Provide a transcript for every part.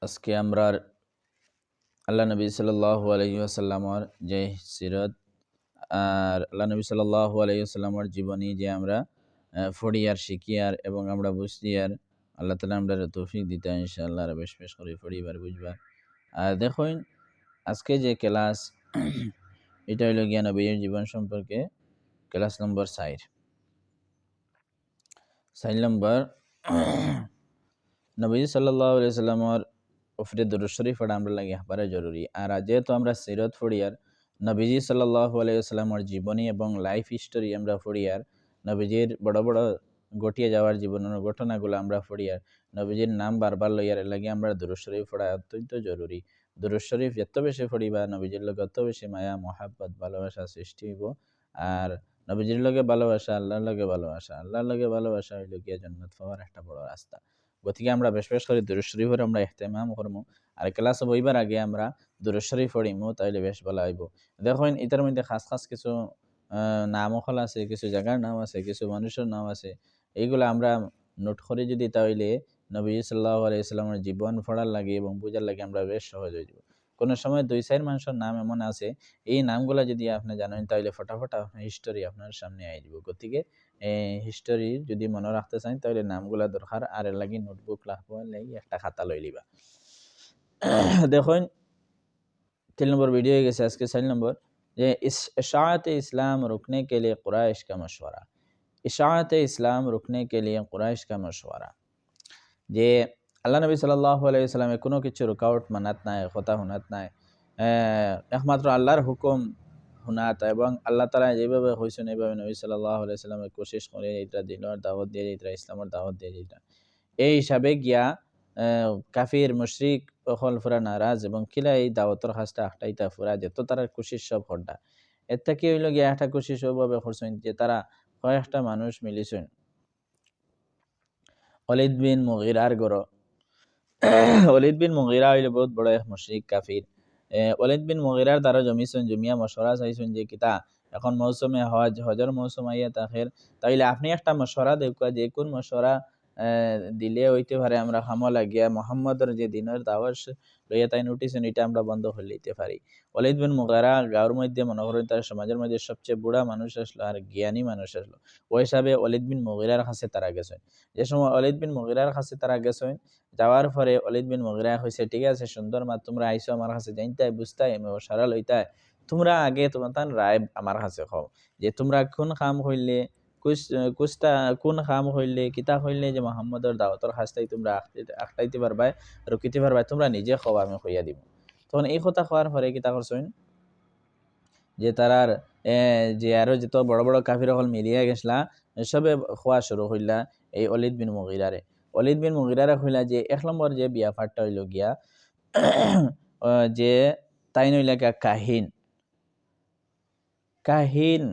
আজকে আমরা আল্লাহ নবী সাল্লাল্লাহু আলাইহি ওয়াসাল্লামর যে সিরত আর আল্লাহ নবী সাল্লাল্লাহু আলাইহি ওয়াসাল্লামর জীবনী যে আমরা ফড়িয়ার শিখিয়ার এবং আমরা বুঝিয়ার আল্লাহ তাআলা আমরা তৌফিক দিতে ইনশাআল্লাহ আর বেশ বেশ করে ফড়িবার বুঝবার। আর দেখুন আজকে যে ক্লাস এটা হইল গিয়া নবীর জীবন সম্পর্কে ক্লাস নম্বর 4 নম্বর নবী সাল্লাল্লাহু আলাইহি ওয়াসাল্লামর উপরে দুরূদ শরীফ পড়া আমরা লাগে হাবারে জরুরি। আর যেহেতু আমরা সিরত ফড়িয়ার নবীজি সাল্লাল্লাহু আলাইহি ওয়াসাল্লামর জীবনী এবং লাইফ হিস্টোরি আমরা ফড়িয়ার নবীজির বড় বড় ঘটিয়ে যাওয়ার জীবনের ঘটনাগুলো আমরা ফড়িয়ার নবীজির নাম বারবার লইয়ার লাগে আমরা দুরূদ শরীফ পড়া অত্যন্ত জরুরি। দুরূদ শরীফ যত বেশি পড়িবা নবীজির লগে অত বেশি মায়া মহাব্বত ভালোবাসা সৃষ্টি হইব। আর নবীজির লগে ভালোবাসা আল্লাহর লগে ভালোবাসা আল্লাহর লগে ভালোবাসা হইল গিয়া জান্নাত পাওয়ার একটা বড় রাস্তা। গতিকে আমরা বেশ বেশ করে দুরূদ শরীফের আমরা ইহতেমাম করবো। আর ক্লাস বইবার আগে আমরা দুরূদ শরীফ পড়িমু তাইলে বেশ ভালো হইব। দেখুন এটার মধ্যে খাস খাস কিছু নামখল আছে, কিছু জায়গার নাম আছে, কিছু মানুষের নাম আছে। এইগুলো আমরা নোট করে যদি তাইলে নবী সাল্লাল্লাহু আলাইহি ওয়াসাল্লামের জীবন পড়ার লাগে এবং বুঝার লাগে আমরা বেশ সহজ হয়ে যাব। কোনো সময় 2-4 মানুষের নাম এমন আছে এই নামগুলো যদি আপনি জানেন তাইলে ফটাফট আপনার হিস্টোরি আপনার সামনে আই যাব। গতিকে হিস্টোরি যদি মনে রাখতে চান তাহলে নামগুলা দরকার আর এর লাগি নোটবুক লাগবে লাগি একটা খাতা লই লিবা। দেখুন 3 নম্বর ভিডিও হয়ে গেছে আজকে 4 নম্বর যে इशाअत इस्लाम रुकने के लिए कुरैश का मशवरा। इशाअत इस्लाम रुकने के लिए कुरैश का मशवरा যে আল্লাহ নবী সাল্লাল্লাহু আলাইহি ওয়াসাল্লামে কোনো কিছু রুকাওয়াট মানাত নাই, কথা হুনাত নাই, একমাত্র আল্লাহর হুকুম হুনাত এবং আল্লাহ তাআলা যেভাবে হইছেন এইভাবে নবী সাল্লাল্লাহু আলাইহি ওয়াসাল্লামে কোশিশ করে এটা দিনের দাওয়াত দিয়ে এটা ইসলামের দাওয়াত দিয়ে এটা এই হিসাবে গিয়া কাফির মুশরিক অকল ফুরা নারাজ এবং কিলা এই দাওয়াতর কাজটা আখটাইতা ফুরা যেত তারা কোশিশ সব হড্ডা এর থেকে হইল গিয়া একটা কোশিশ ওইভাবে করছেন যে তারা কয়েকটা মানুষ মিলিছেন ওয়ালিদ বিন মুগিরার গড়। ওয়ালিদ বিন মুগিরা হইল বহুত বড় এক মুশরিক কাফির। ওয়ালিদ বিন মুগিরার দ্বারা জমিয়া মশওয়ারা চাইছেন যে কিতা এখন মৌসুমে হজর মৌসুম আইয়া তাহের তাইলে আপনি একটা মশওয়ারা দেখুয়া যে কোন মশওয়ারা দিলে হইতে পারে আমরা হামলা লাগিয়া মোহাম্মদের যে দিনের দাওয়াত লইয়া তাই নোটিছেন এটা আমরা বন্ধ করে লইতে পারি। ওয়ালিদ বিন মুগিরা গাঁর মধ্যে মনে করেন তার সমাজের মধ্যে সবচেয়ে বুড়া মানুষ আসলো আর জ্ঞানী মানুষ আসলো। ওই হিসাবে ওয়ালিদ বিন মুগিরার কাছে তারা গেছেন। যে সময় ওয়ালিদ বিন মুগিরার কাছে তারা গেছেন যাওয়ার পরে ওয়ালিদ বিন মুগিরা কইছে ঠিক আছে সুন্দর মা তোমরা আইছো আমার কাছে জানতাই বুঝতাই সারা লইতাই তোমরা আগে তোমার রায় আমার কাছে খাও যে তোমরা কোন কাম হইলে কুস্তা কোন কাম হইলে কিতা হইলে যে মোহাম্মদের দাওয়াতর হাসতাই তোমরা আখটাইতে পারবাই রুকিতে পারবাই তোমরা নিজে খাও আমি কইয়া দিব। তখন এই কথা খাওয়ার পরে কিতা করছেন যে তারার যে আরো যত বড় বড় কাফির হল মিলিয়া গেছলা সবে খোয়া শুরু হইলা এই ওয়ালিদ বিন মুগিরারে। ওয়ালিদ বিন মুগিরারে হইলা যে এক নম্বর যে বিয়া ফাটটা হইল গিয়া যে তাই নইলা কাহিন কাহিন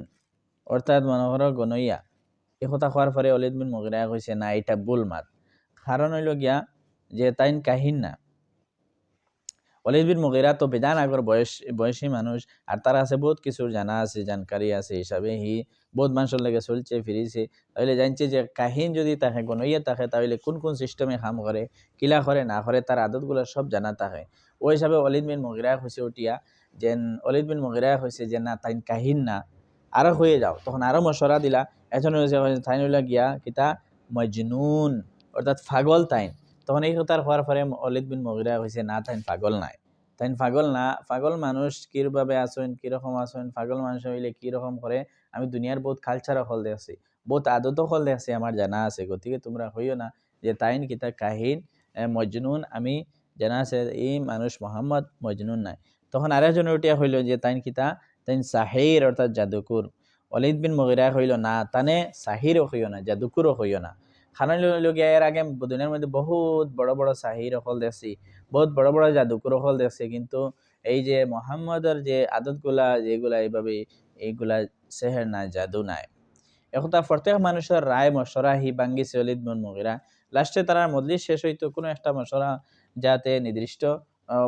অর্থাৎ মনে করো গনইয়া। এই কথা খাওয়ার পরে ওয়ালিদ বিন মুগিরা কইছে না এটা ভুল মাত, কারণ হইল গিয়া যে তাইন কাহিন না। ওয়ালিদ বিন মুগিরা তো বেজান আগর বয়সী মানুষ আর তার আছে বহুত কিছুর জানা আছে জানকারি আছে হিসাবে হি বহুত মানুষের লাগে চলছে ফিরিছে তাহলে জানছে যে কাহিন যদি তাকে গনইয়া থাকে তাহলে কোন কোন সিস্টেমে কাম করে কিলা করে না করে তার আদতগুলো সব জানা থাকে। ওই হিসাবে ওয়ালিদ বিন মুগিরা হয়েছে উঠিয়া যে ওয়ালিদ বিন মুগিরা হয়েছে যে না তাই কাহিন না আরো হয়ে যাও। তখন আরো মশরা দিলা এখন হয়েছে তাইন হইলা গিয়া কিতা মজনুন অর্থাৎ পাগল তাইন। তখন এই কথার হওয়ার পরে ওয়ালিদ বিন মুগিরা হয়েছে না তাইন পাগল নাই, তাইন পাগল না, পাগল মানুষ কিভাবে আসেন কিরকম আসেন পাগল মানুষ হইলে কিরকম করে আমি দুনিয়ার বহুত কালচার হল দেখছি বহুত আদত হল দেখছি আমার জানা আছে। গতিকে তোমরা হইও না যে তাইন কিতা কাহিন মজনুন আমি জানা আছে এই মানুষ মোহাম্মদ মজনুন নাই। তখন আরেকজন উঠিয়া হইল যে তাইন কিতা তাইন সাহির অর্থাৎ জাদুকুর। ওয়ালিদ বিন মুগিরা হইল না তানে সাহিরও হইও না জাদুকুরও হইও না, কারণ লগিয়া এর আগে দুনিয়ার মধ্যে বহুত বড় বড় সাহির হল দেখছি বহুত বড় বড় জাদুকর হল দেখছে কিন্তু এই যে মোহাম্মদের যে আদতগুলা যেগুলা এইভাবে এইগুলা সেহের নাই জাদু নাই। একথা প্রত্যেক মানুষের রায় মশরা হি ভাঙ্গিছে ওয়ালিদ বিন মুগিরা। লাস্টে তারা মজলিস শেষ হইতো কোনো একটা মশরা যাতে নির্দিষ্ট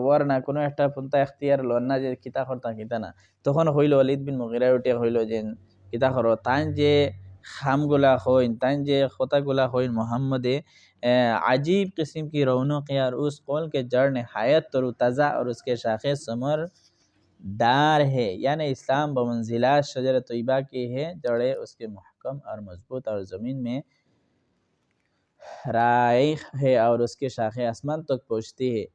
ওর না কোনো একটা পন্থা এখতিয়ার লন না যে কিতা করতা কিতা না। তখন হইল ওয়ালিদ বিন মুগিরা উঠে হইল যে কিতা করো তাই যে খামগুলা হইন তাই যে কথাগুলা হইন मोहम्मद अजीब किस्म की रौनक है और उस कौल के जड़ नहायत तरोताज़ा और उसके शाखे समर दार है। यानी इस्लाम बमंजिला शजर तैयबा की है, जड़ें उसके महकम और मजबूत और ज़मीन में राइख है और उसकी शाखें आसमान तक पहुँचती है।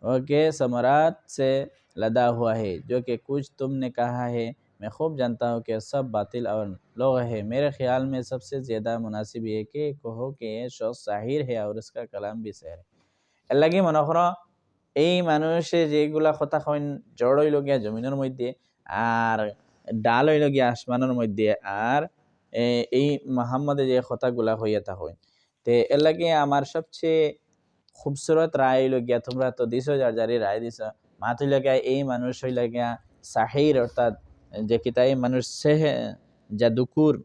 ओके समरात से लदा हुआ है। जो कि कुछ तुमने कहा है मैं खूब जानता हूँ कि सब बातिल और लोग है। मेरे ख्याल में सबसे ज़्यादा मुनासिब ये कि कहो कि ये शख्स साहिर है और उसका कलाम भी सहर है। এর লাগি মনে করো এই মানুষে যেগুলা কথা কইন জড় হইল গিয়া জমিনের মধ্যে আর ডাল হইল গিয়া আসমানের মধ্যে আর এই মোহাম্মদে যে কথাগুলা হইয়া থাকেন তে এর লাগি আমার সবচেয়ে খুবসুরত রায় হইল গিয়া তোমরা তো দিছো যার যারি রায় দিছ মাত হইল গিয়া এই মানুষ হইল গিয়া সাহির অর্থাৎ যে কিতা এই মানুষ জাদুকুর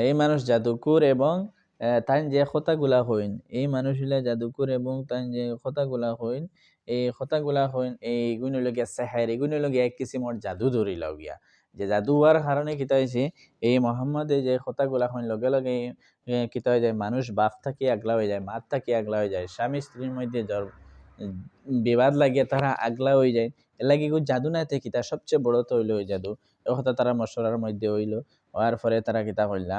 এই মানুষ জাদুকুর এবং তাই যে কথাগুলা হইন এই মানুষ হইলা জাদুকুর এবং তাই যে কথাগুলা হইন এই গুণ লগিয়া সেহের এগুণ লগিয়া এক কিসিমর জাদু ধরি লগিয়া যে জাদু হওয়ার কারণে কিতা হয়েছে এই মোহাম্মদে যে কথাগুলা হইন লগে লগে কিতা হয়ে যায় মানুষ বাপ থাকি আগলা হয়ে যায় মাত থাকি আগলা হয়ে যায় স্বামী স্ত্রীর মধ্যে বিবাদ লাগিয়ে তারা আগলা হয়ে যায় এর লাগে জাদু না থেকে কিতা সবচেয়ে বড় তো হইলো ওই জাদু ও কথা তারা মশলার মধ্যে হইলো হওয়ার পরে তারা কিতা করলা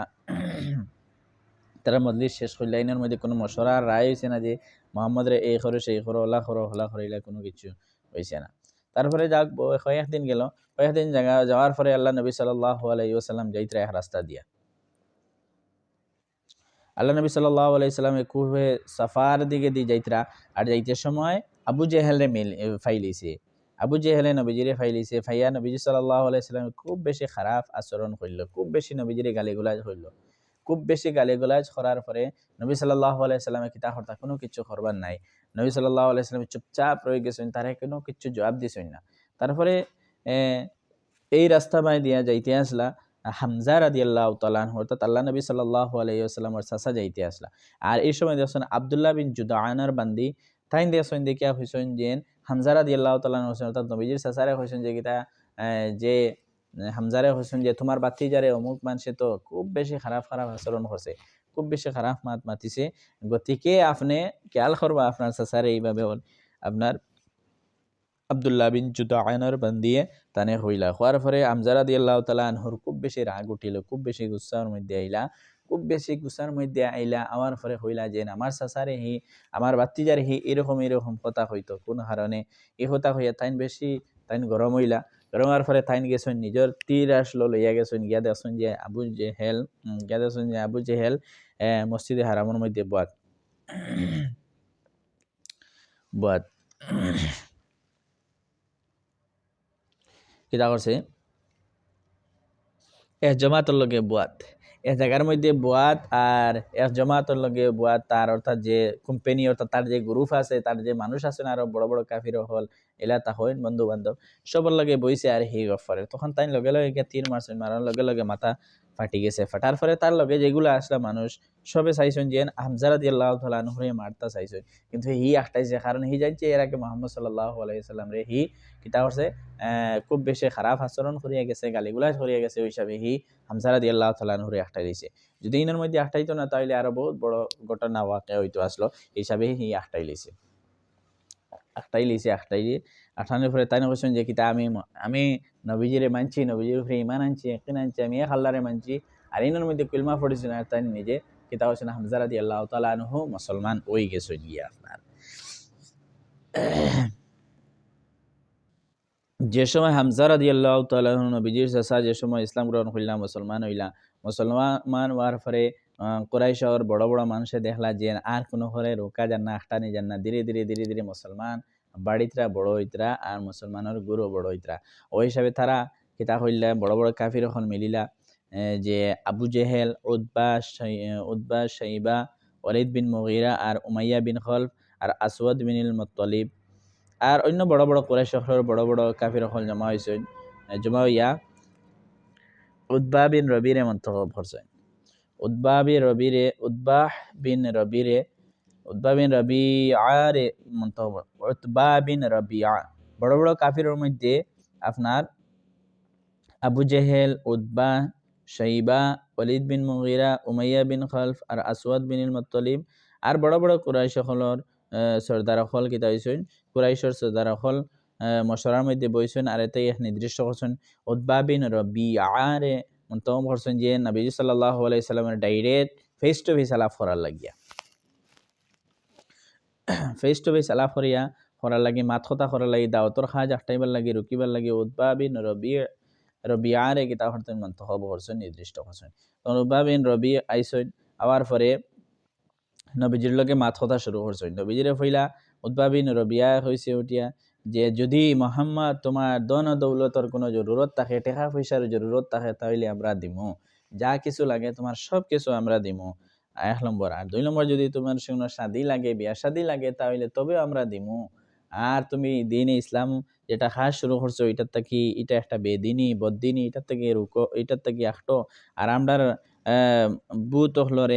তারা মজলিস শেষ করলা এনের মধ্যে কোনো মশলা রায় হয়েছে না যে মোহাম্মদের এই করো সেই করো ওলা করো হলা করিলা কোনো কিছু হয়েছে না। তারপরে যাক কয়েকদিন গেল কয়েকদিন জায়গা যাওয়ার পরে আল্লাহ নবী সাল্লাল্লাহু আলাইহি ওয়াসাল্লাম যাইতরা এক রাস্তা দিয়া আল্লাহ নবী সাল্লাল্লাহু আলাইহি সাল্লাম কুহে সাফার দিকে দিয়ে যাইতরা আর যাইতে সময় আবু জেহেলে ফাইলিছে আবু জেহেলে নবীজিরে ফাইলিছে ফাইয়া নবীজি সাল্লাল্লাহু আলাইহি সাল্লাম খুব বেশি খারাপ আচরণ করলো খুব বেশি নবীজিরে গালিগুলাজ হইল খুব বেশি গালিগুলাজ করার পরে নবী সাল্লাল্লাহু আলাইহি সাল্লামে কিতা করতা কোনো কিছু করবার নাই নবী সাল্লাল্লাহু আলাইহি সাল্লাম চুপচাপ রয়ে গেছেন তারা কোনো কিছু জবাব দিছেন না। তারপরে এই রাস্তা বাই দিয়া যাইতে আসলা হামজা রাদিয়াল্লাহু তাআলা আনহু অর্থাৎ আল্লাহ নবী সাল্লাল্লাহু আলাইহি ওয়াসাল্লামের চাচা যাইতে আসলা আর এই সময় দেখছেন আব্দুল্লাহ বিন জুদাআনার বান্দি তাইন দেখছেন দেখিয়া হইছেন যে হামজা রাদিয়াল্লাহু তাআলা আনহু অর্থাৎ নবীজির চাচারে হইছেন যে কিতা যে হামজারে হইছেন যে তোমার বাতিজারে অমুক মানুষে তো খুব বেশি খারাপ খারাপ আচরণ করছে খুব বেশি খারাপ মাতিছে গতিকে আপনি খেয়াল করবা আপনার চাচারে এইভাবে আপনার আব্দুল্লাহ বিন জুদাআনার বান্দিয়ে তানে হইলা হওয়ার পরে হামজা রাদিয়াল্লাহু তাআলা আনহুর খুব বেশি রাগ উঠিল খুব বেশি গুসার মধ্যে আইলা খুব বেশি গুসার মধ্যে আইলা আমার পরে হইলা যে আমার চাচারে হি আমার বাতিজার হি এরকম এরকম কথা হইতো কোন কারণে এই কথা হইয়া তাইন গরম হইলা গরম হওয়ার পরে তাইন গেছেন নিজের তীর আসলো লইয়া গেছেন গিয়া দেখছেন যে আবু জেহেল মসজিদে হারামের মধ্যে বাদ কিতা করছে এক জমাতর লগে বুয়াত এক জায়গার মধ্যে বুয়াত আর এক জমাতর লগে বুয়াত তার অর্থাৎ যে কোম্পানি অর্থাৎ তার যে গ্রুপ আছে তার যে মানুষ আছে না আরো বড় বড় কাফির হল এলা তা হইন বন্ধু বান্ধব সবার লগে বইছে আর হি গফরে তখন তাই লগে লগে তীর মারছেন মারার লগে লগে মাথা ফাটি গেছে ফাটার পরে তার লগে যেগুলো আসলা মানুষ সবে চাইছেন যে হামজা রাদিয়াল্লাহু তাআলা আনহুরে মারতা চাইছেন কিন্তু হি আটটাইছে কারণ হি জানছে এর আগে মুহাম্মদ সাল্লাল্লাহু আলাইহি সাল্লাম রে হি কিতা করছে খুব বেশি খারাপ আচরণ করিয়া গেছে গালিগুলাজ করিয়া গেছে ওই হিসাবে হি হামজা রাদিয়াল্লাহু তাআলা আনহুরে আটটাই দিয়েছে যদি ইনার মধ্যে আটটাইতো না তাহলে আরো বহুত বড় ঘটনা ওয়াকিয়া হইতো আসলো এই হিসাবে হি আটটাই লিছে আঠানোর পরে তাই কোশ্চেন যে কিতা আমি নবীজিরে মানছি নবীজির উপরে ইমান আনছি একদিন আনছি আমি এক আল্লাহরে মানছি আর ইনার মধ্যে কুলমা পড়েছি না তাই নিজে কিতা হচ্ছেন হামজা রাদিয়াল্লাহু তাআলা আনহু মুসলমান ওই গেছে গিয়া আপনার যে সময় হামজা রাদিয়াল্লাহু তাআলা আনহু নবীজির চাচা যে সময় ইসলাম গ্রহণ করলা মুসলমান হওয়ার পরে কুরাইশের বড় বড় মানুষে দেখলা যে আর কোনো ঘরে রোকা যান না আখটানি যান না ধীরে ধীরে মুসলমান বাড়িতরা বড় হইতরা আর মুসলমানের গুরু বড় হইতরা ওই হিসাবে তারা কিতা হইলা বড় বড় কাফির এখন মিলিলা যে আবু জেহেল উতবা শাইবা ওয়ালিদ বিন মুগীরা আর উমাইয়া বিন খলফ আর আসওয়াদ বিন মুত্তালিব আর অন্য বড় বড় কুরাইশ শহরের বড় বড় কাফির হল জমা হইয়া উতবা বিন রবিরে মন্তব্য করছেন উতবা বিন রবিআরে মন্তব্য উতবা বিন রবিআ বড় বড় কাফিরের মধ্যে আপনার আবু জেহেল, উতবা, শাইবা, ওয়ালিদ বিন মুগিরা, উমাইয়া বিন খালফ আর আসওয়াদ বিন মুত্তালিব আর বড় বড় কুরাইশ সকলের সর্দার সকল কিতা হইছেন, কুরাইশর সর্দার সকল মশরার মধ্যে বইছেন। আর এতে নির্দিষ্ট করছেন উতবা বিন রবিআরে মন্তব্য করছেন যে নবীজি সাল্লাল্লাহু আলাইহি সাল্লামের ডাইরেক্ট ফেস টু ফেস আলাপ করার লাগিয়া, ফেস টু ফেস আলাপ করার লাগি, মাত কথা করার লাগি, দাওয়াতর খাজ আটাইবার লাগি, রুকিবার লাগি উতবা বিন রবিআরে কিতা করতেন মন্তব্য করছেন, নির্দিষ্ট করছেন। তখন উতবা বিন রবি আইসেন, আওয়ার পরে নবীজির লগে মাত কথা শুরু করছেন। নবীজিরে ফইলা উতবা বিন রবিয়া হইছে উঠিয়া যে যদি মোহাম্মদ তোমার দন দৌলতর কোনো জরুরত থাকে, টাকা পয়সার জরুরত থাকে, তাহলে আমরা দিমু, যা কিছু লাগে তোমার সব কিছু আমরা দিমু, ১ নম্বর। আর ২ নম্বর, যদি তোমার কোনো শাদি লাগে, বিয়া শাদি লাগে, তাহলে তবে আমরা দিমু। আর তুমি দিনে ইসলাম যেটা খাস শুরু করছো, এটার থেকে এটা একটা বেদিনী বদিনী, এটার থেকে রুকো, এটার থেকে আখটো। আর আমরার বুত হলরে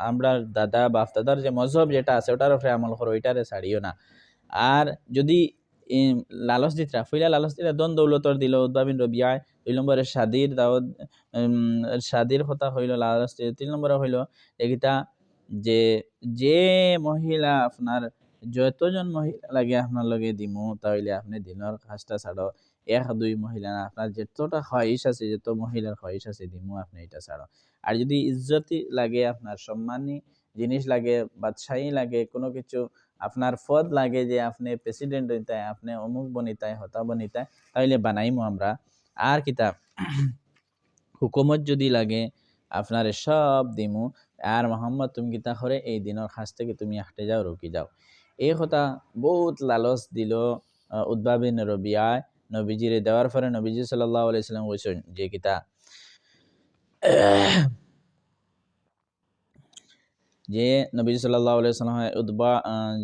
আমরার দাদা বাপ দাদার যে মজহব যেটা আছে ওটার উপরে আমল করো, ওইটারে ছাড়িও না। আর যদি লালচ দিতরা ফইলা লালচ দিলা দন দৌলতর দিল উতবা বিন রবিয়ায়। ২ নম্বরে শাদির দাওয়াত, শাদির কথা হইল লালচ। ৩ নম্বরে হইল এগিতা যে যে মহিলা আপনার যতজন মহিলা লাগে আপনার লগে দিমু, তাহলে আপনি দিনের কাজটা ছাড়ো। ১-২ মহিলা না, আপনার যতটা খোয়াইশ আছে, যত মহিলার খোয়াইশ আছে দিমু, আপনি এটা ছাড়ো। আর যদি ইজ্জতি লাগে, আপনার সম্মানী জিনিস লাগে, বাদশাহী লাগে, কোনো কিছু আপনার পদ লাগে, যে আপনি প্রেসিডেন্ট হইতায়, আপনি অমুক বনিতায়, হতা বনিতায়, তাহলে বানাইমু আমরা। আর কিতাব হুকুমত যদি লাগে আপনার সব দিমু। আর মোহাম্মদ তুমি কিতা করে এই দিনের কাছ থেকে তুমি হাঁটে যাও, রুকি যাও। এই কথা বহুত লালচ দিল উতবা বিন রবিয়ায় নবীজিরে। দেওয়ার পরে নবীজি সাল্লাল্লাহু আলাইহি সাল্লাম কইছেন যে কিতা যে নবীজি সাল্লাল্লাহু আলাইহি সাল্লাম উতবা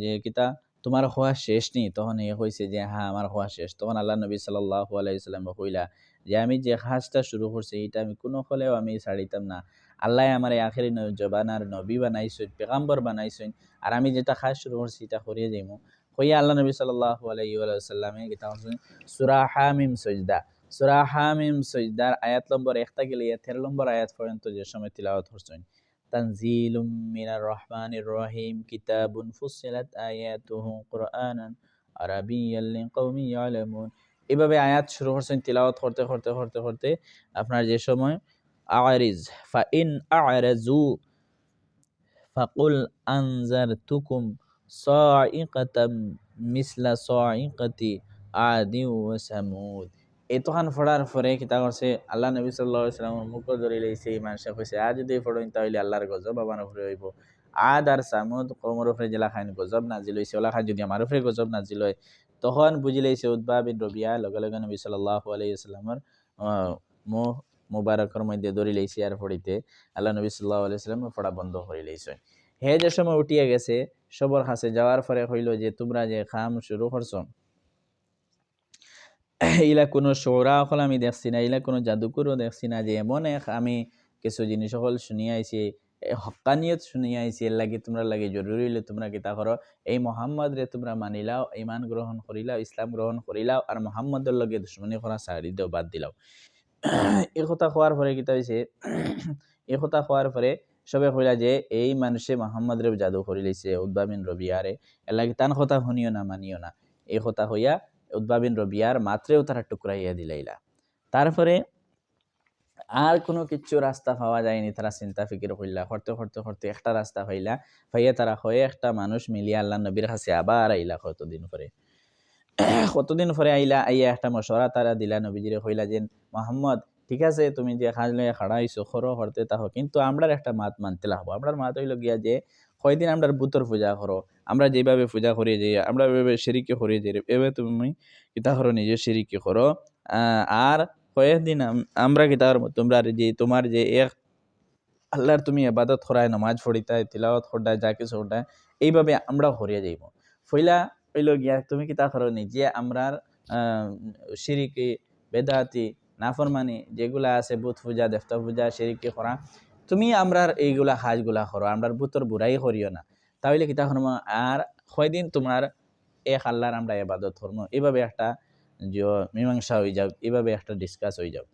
যে কিতা তোমার খোয়া শেষ নি? তখন এ কইছে যে হ্যাঁ আমার খোয়া শেষ। তখন আল্লাহ নবী সাল্লাল্লাহু আলাইহি সাল্লাম কইলা যে আমি যে কাজটা শুরু করছি এটা আমি কোনো হলেও আমি ছাড়িতাম না। আল্লাহ আমার আখেরি জবানার নবী বানাইছেন, পেগাম্বর বানাইছেন, আর আমি যেটা কাজ শুরু করছি এটা করিয়ে যাইমু। কইয়া আল্লাহ নবী সাল্লাল্লাহু আলাইহি ওয়াসাল্লামে কিতা করছেন, সূরা হামিম সিজদা, সূরা হামিম সিজদার আয়াত নম্বর ১ থেকে ১৩ নম্বর আয়াত পর্যন্ত যে সময় তিলাওয়াত করছেন। তানজিলুম মিনার রহমানির রহিম কিতাবুন ফুসসিলাত আয়াতুহু কুরআনান আরাবিয়্যান লিকাওমিন ইয়ালামুন। এভাবে আয়াত শুরু করছেন, তিলাওয়াত করতে করতে করতে করতে আপনার যে সময় আরিজ ফাইন আরাজু ফাকুল আনজারতুকুম সাইকাতাম মিসলা সাইকাতি আদি ওয়া সামুদ। এতখান পড়ার পরে কিতা করছে, আল্লাহ নবী সাল্লাল্লাহু আলাইহি ওয়াসাল্লাম মুখ ধরে লইছে। এই মানুষে কইছে আর যদি পড়েন তাহলে আল্লাহর গজব আমার উপরে হইব। আদ আর সামুদ কওমের উপরে জেলা খান গজব নাজিল হইছে, ওলা খান যদি আমার উপরে গজব নাজিল হয়, তখন বুঝি লইছে উতবা বিন রবিয়া লগে লগে নবী সাল্লাল্লাহু আলাইহি ওয়াসাল্লামের মুখ মুবারকের মধ্যে ধরে লইছে। আর পড়িতে আল্লাহ নবী সাল্লাল্লাহু আলাইহি ওয়াসাল্লাম পড়া বন্ধ করে লইছে। হে যে সময় উঠিয়া গেছে, সবর কাছে যাওয়ার পরে হইল যে তোমরা যে কাম শুরু করছো, ইলা কোনো সৌরা সকল আমি দেখছি না, ইলা কোনো জাদুকরও দেখছি না, যে এমন এক আমি কিছু জিনিস সকল শুনিয়ে আইছি, হক্কানিয়ত শুনিয়ে আইছি, এর লাগে তোমরা লাগে জরুরি হইলে তোমরা কিতা করো, এই মোহাম্মদ রে তোমরা মানিলাও, ইমান গ্রহণ করিলাও, ইসলাম গ্রহণ করিলাও, আর মোহাম্মদের লগে দুশ্মনী করা ছাড়ি দাও, বাদ দিলাও। এই কথা কোয়ার পরে কিতা হইছে, এই কথা কোয়ার পরে সবে কইলা যে এই মানুষে মোহাম্মদ রে জাদু করি লইছে, উতবা বিন রবিয়ারে, এর লাগে তান কথা শুনিও না, মানিও না। এই কথা হইয়া উতবা বিন রবিয়ার মাত্রেও তারা টুকরাইয়া দিলাইলা। তারপরে আর কোনো কিচ্ছু রাস্তা পাওয়া যায়নি, তারা চিন্তা ফিকির কইলা, করতে করতে করতে একটা রাস্তা পাইলা, পাইয়া তারা হয়ে একটা মানুষ মিলিয়া আল্লাহ নবীর কাছে আবার আইলা। কতদিন পরে আইলা, আইয়া একটা মশওয়ারা তারা দিলা নবীজিরে, কইলা যে মোহাম্মদ ঠিক আছে তুমি যে কাজ লইয়া খাড়া হইছো করো, করতে থাকো, কিন্তু আমরার একটা মাত মানতে লাগবো। আমরার মাত হইল গিয়া যে কয়দিন আমরার বুতর পূজা করো, আমরা যেভাবে পূজা করি যে আমরা এভাবে শিরিকি করি, যে এভাবে তুমি কিতা করো, নিজে শিরিকি করো। আর কয়েকদিন আমরা কিতা করবো, তোমরা যে তোমার যে এক আল্লাহর তুমি ইবাদত করায়, নামাজ পড়িতায়, তিলাওয়াত করতায়, যা কিছু করতায়, এইভাবে আমরা হরিয়া যাইব। ফইলা হইল গিয়া তুমি কিতা করো, নিজে আমরার শিরিকি বেদাতি নাফরমানি যেগুলা আছে, বুত পূজা দেবতা পূজা শিরিকি করা, তুমি আমরার এইগুলা কাজগুলা করো, আমরার বুতর বুড়াই করিও না। তাহলে কিতা করবো, আর কয়দিন তোমার এক আল্লাহর আমরা ইবাদত করবো। এইভাবে একটা মীমাংসা হয়ে যাও, এইভাবে একটা ডিসকাস হয়ে যাও।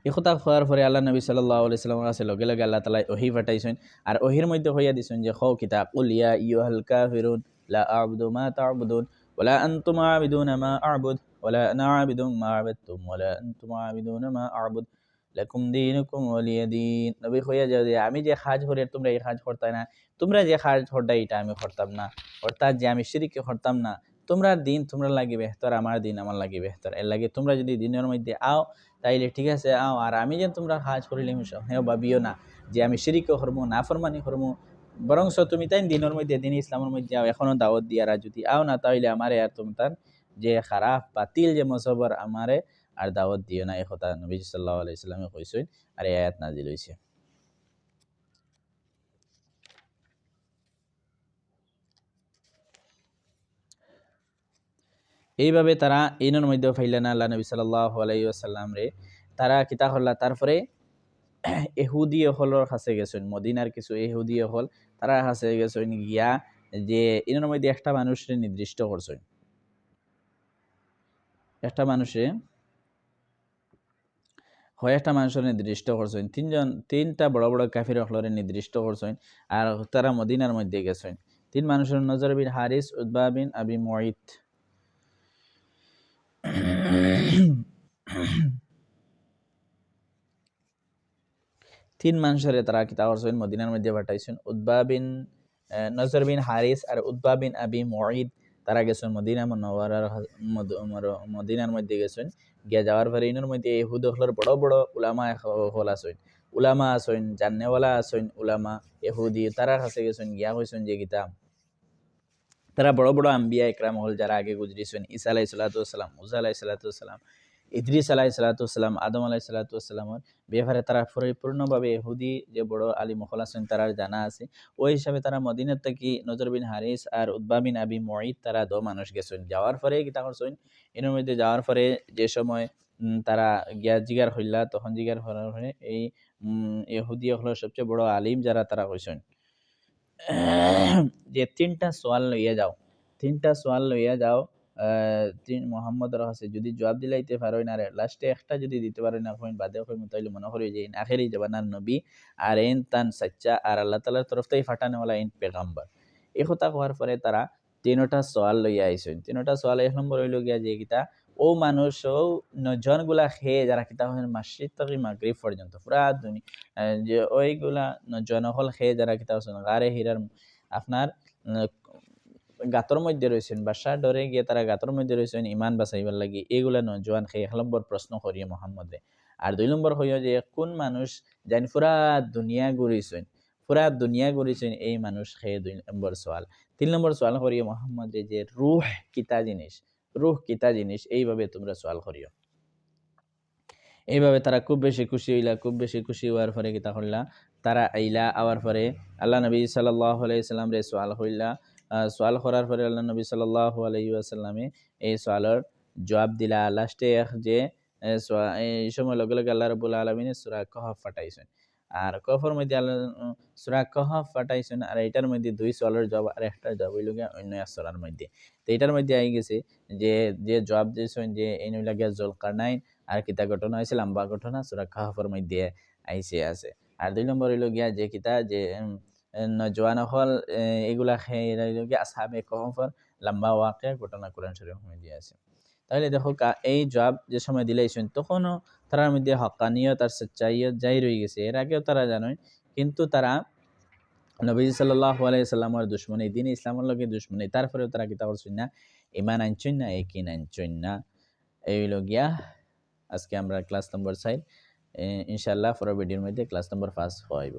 এই কথা হওয়ার পরে আল্লাহ নবী সাল্লাল্লাহু আলাইহি সাল্লামের কাছে লগে লগে আল্লাহ তাআলা ওহী পাঠাইছেন। আর ওহীর মধ্যে হইয়া দিছেন যে খও কিতাব কুল ইয়া আইয়ুহাল কাফিরুন লা আ'বুদু মা তা'বুদুন ওয়ালা আনতুম আ'বিদুনা মা আ'বুদ ওয়ালা আনা আ'বিদুম মা আ'বাদতুম ওয়ালা আনতুম আ'বিদুনা মা আ'বুদ লাকুম দীনুকুম ওয়ালিয়া দীন। নবী হইয়া যাও যে আমি যে কাজ করি তোমরা এই কাজ করতে না, তোমরা যে কাজ করতা এটা আমি করতাম না, অর্থাৎ যে আমি শিরক করতাম না, তোমরা দিন তোমরা লাগি বেহতর, আমার দিন আমার লাগি বেহতর। এর লাগে তোমরা যদি দিনের মধ্যে আও তাইলে ঠিক আছে আও, আর আমি যে তোমরা কাজ করিলাম হেও ভাবিও না যে আমি শিরিক করবো, নাফরমানি করবো, বরং তুমি তাই দিনের মধ্যে দিন ইসলামের মধ্যে আও, এখনো দাওয়াত দিয়ারা যদি আও না তাইলে আমারে আর তোমার যে খারাপ বাতিল যে মসবর আমারে আর দাওয়াত দিও না। এই কথা নবী সাল্লাল্লাহু আলাইহি সাল্লামে কইছেন আর এই আয়াত নাজিল হইছে। এইভাবে তারা ইনের মধ্যে ফাইলা না আল্লাহ নবী সাল্লাল্লাহু আলাইহি ওয়াসাল্লাম রে তারা কিতা করলা, তারপরে এহুদি হলর কাছে গেছেন, মদিনার কিছু এহুদি হল তারা কাছে গেছেন গিয়া যে ইনের মধ্যে একটা মানুষরে নির্দিষ্ট করছেন, একটা মানুষে হয় একটা মানুষের নির্দিষ্ট করছেন, তিনটা বড় বড় কাফির হলরে নির্দিষ্ট করছেন। আর তারা মদিনার মধ্যে গেছেন। তিন মানুষের নজর বিন হারিস, উতবা বিন আবি মুঈত। তিন মানুষের তারা কিতা করছেন মদিনার মধ্যে পাঠাইছেন। উতবা বিন নজর বিন হারিস আর উতবা বিন আবি মুঈত তারা গেছেন মদিনা মুনাওয়ারার মদিনার মধ্যে গেছেন। গিয়া যাওয়ার পরে ইনের মধ্যে ইহুদ হলর বড় বড় উলামা হল আছেন, উলামা আছেন, জান্নেওয়ালা আছেন উলামা ইহুদি, তারা কাছে গেছেন গিয়া কইছেন যে গীতা তারা বড় বড় আম্বিয়া ইকরাম হল যারা আগে গুজরিছেন, ঈসা আলাইহিস সালাতু ওয়াস সালাম, মুসা আলাইহিস সালাতু ওয়াস সালাম, ইদ্রিস আলাইহিস সালাতু ওয়াস সালাম, আদম আলাইহিস সালাতু ওয়াস সালামের ব্যাপারে তারা পরিপূর্ণভাবে ইহুদি যে বড় আলিম হল আছেন তারা জানা আছে। ওই হিসাবে তারা মদিনার থেকে নজর বিন হারিস আর উতবা বিন আবি মুঈত তারা দো মানুষ গেছেন। যাওয়ার পরে কিতা করছেন, এর মধ্যে যাওয়ার পরে যে সময় তারা গিয়া জিগার হইলা, তখন জিগার হওয়ার পরে এই ইহুদি হল সবচেয়ে বড় আলিম যারা তারা কইছেন যে তিনটা সোয়াল লইয়া যাও, তিনটা সোয়াল লইয়া যাও, মোহাম্মদের কাছে যদি জবাব দিলাইতে পারো না, লাস্টে একটা যদি দিতে পারো না কইন বাদে কইন, তাইলে মনে করি যে আখেরি জবানার নবী আর এন তান সাচ্চা আর আল্লাহ তাআলার তরফ থেকে ফাটানেওয়ালা এন পেগাম্বার। এই কথা কওয়ার পরে তারা তিনটা সোয়াল লইয়া আইছেন। তিনটা সোয়াল এক নম্বর হইল গিয়া যে কিতা ও মানুষ ও নজনগুলা খেয়ে যারা কিতা হন মাসজিদ থেকে মাগরিব পর্যন্ত পুরা যে ওইগুলা জনহল খেয়ে যারা কিতা হচ্ছেন গারে হীরার আপনার গাতর মধ্যে রয়েছেন, বাসার ডরে গিয়ে তারা গাতর মধ্যে রয়েছেন ইমান বাঁচাইবার লাগি, এগুলা নজওয়ান খেয়ে এক নম্বর প্রশ্ন করিয়ে মোহাম্মদে। আর দুই নম্বর হইয়া যে কোন মানুষ জানি পুরা দুনিয়া ঘুরিছেন, পুরা দুনিয়া ঘুরিছেন এই মানুষ খেয়ে দুই নম্বর সোয়াল। তিন নম্বর সোয়াল করিয়ে মোহাম্মদে যে রুহ কিতা জিনিস, রুহ কিতা জিনিস, এইভাবে তোমরা সোয়াল করিও। এইভাবে তারা খুব বেশি খুশি হইলা, খুব বেশি খুশি হওয়ার পরে কিতা করলা, তারা আইলা আওয়ার পরে আল্লাহ নবী সাল্লাল্লাহু আলাইহি সাল্লাম রে সোয়াল হইলা। সোয়াল করার পরে আল্লাহ নবী সাল্লাল্লাহু আলাইহি ওয়াসাল্লামে এই সোয়ালের জবাব দিলা। লাস্টে যে এই সময় লগে লগে আল্লাহ রাব্বুল আলামিন সূরা কাহফ পাঠাইছেন। আর কাহফের মধ্যে আল্লাহ সূরা কাহফ পাঠাইছেন, আর এটার মধ্যে দুই সোয়ালের জবাব আর একটা জবাব হইল গিয়া অন্য এক সূরার মধ্যে। তো এটার মধ্যে আই গেছে যে যে জবাব দিয়েছেন যে এই নইলা গিয়া জুলকারনাইন আর কিতা ঘটনা হয়েছে লম্বা ঘটনা সূরা কাহফের মধ্যে আইছে আছে। আর দুই নম্বর হইল গিয়া যে কিতা যে নজওয়ান হল এগুলা খেয়ে হইল গিয়া আসহাবে কাহফের লম্বা ওয়াকিয়া ঘটনা কোরআন শরীফের মধ্যে আছে। তাহলে দেখো এই জবাব যে সময় দিলাইছেন তখনও তার মধ্যে হক্কানিয়ত আর সচ্চাইয়ত যাই রয়ে গেছে, এর আগেও তারা জানেন, কিন্তু তারা নবী সাল্লাল্লাহু আলাইহি সাল্লামের দুশমনী, দিন ইসলামের লগে দুশমনী, তারপরেও তারা কিতা করছেন না, ঈমান আনছেন না, ইয়াকিন আনছেন না। এই হইল গিয়া আজকে আমরা ক্লাস নম্বর 4, ইনশাআল্লাহ পরের ভিডিওর মধ্যে ক্লাস নম্বর 5 হইব।